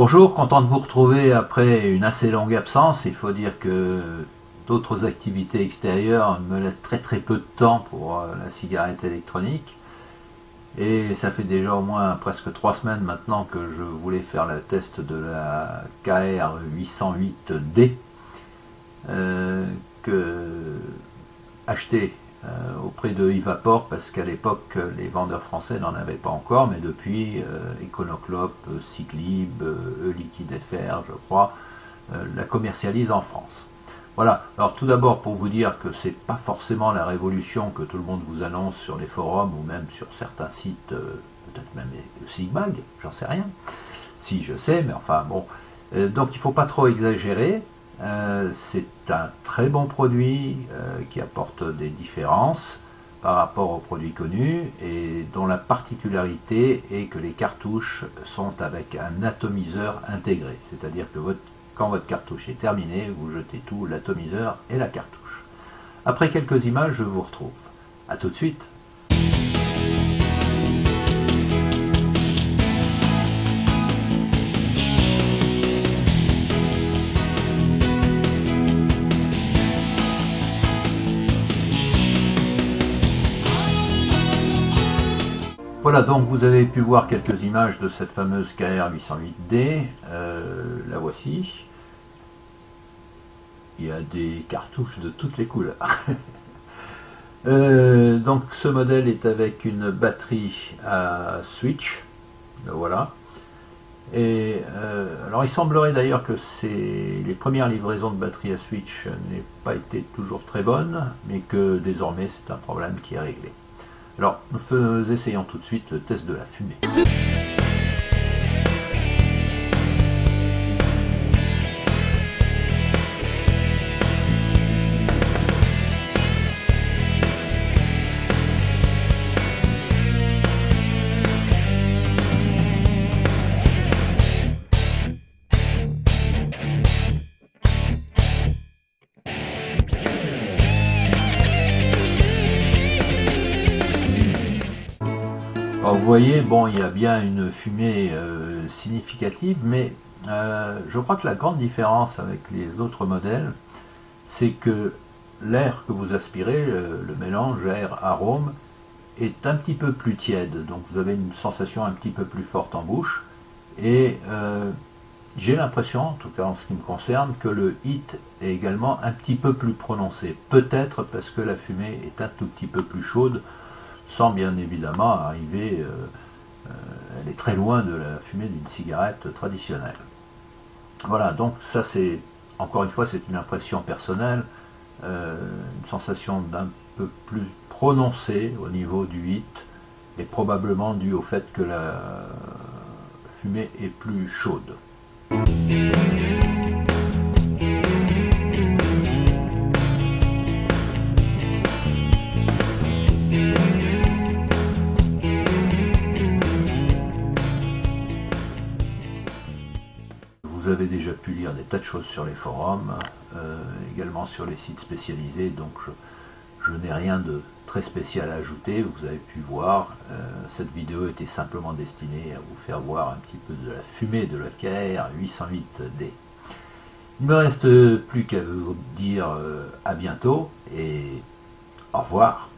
Bonjour, content de vous retrouver après une assez longue absence. Il faut dire que d'autres activités extérieures me laissent très peu de temps pour la cigarette électronique. Et ça fait déjà au moins presque 3 semaines maintenant que je voulais faire le test de la KR 808D que acheté auprès de Evapor, parce qu'à l'époque les vendeurs français n'en avaient pas encore, mais depuis Econoclop, Cyclib, E-Liquide FR, je crois, la commercialise en France. Voilà, alors tout d'abord pour vous dire que c'est pas forcément la révolution que tout le monde vous annonce sur les forums ou même sur certains sites, peut-être même le Sigmag, j'en sais rien. Si, je sais, mais enfin bon. Donc il ne faut pas trop exagérer. C'est un très bon produit qui apporte des différences par rapport aux produits connus et dont la particularité est que les cartouches sont avec un atomiseur intégré, c'est-à-dire que quand votre cartouche est terminée, vous jetez tout, l'atomiseur et la cartouche. Après quelques images, je vous retrouve. A tout de suite. Voilà, donc vous avez pu voir quelques images de cette fameuse KR 808D, la voici. Il y a des cartouches de toutes les couleurs. Donc ce modèle est avec une batterie à switch, voilà. Et alors il semblerait d'ailleurs que les premières livraisons de batterie à switch n'aient pas été toujours très bonnes, mais que désormais c'est un problème qui est réglé. Alors, nous essayons tout de suite le test de la fumée. Alors vous voyez, bon, il y a bien une fumée significative, mais je crois que la grande différence avec les autres modèles, c'est que l'air que vous aspirez, le mélange air-arôme, est un petit peu plus tiède, donc vous avez une sensation un petit peu plus forte en bouche, et j'ai l'impression, en tout cas en ce qui me concerne, que le hit est également un petit peu plus prononcé, peut-être parce que la fumée est un tout petit peu plus chaude, sans bien évidemment arriver, elle est très loin de la fumée d'une cigarette traditionnelle. Voilà, donc ça c'est, encore une fois, c'est une impression personnelle, une sensation d'un peu plus prononcée au niveau du hit, et probablement due au fait que la fumée est plus chaude. Vous avez déjà pu lire des tas de choses sur les forums, également sur les sites spécialisés, donc je n'ai rien de très spécial à ajouter. Vous avez pu voir, cette vidéo était simplement destinée à vous faire voir un petit peu de la fumée de la KR 808D. Il ne me reste plus qu'à vous dire à bientôt et au revoir.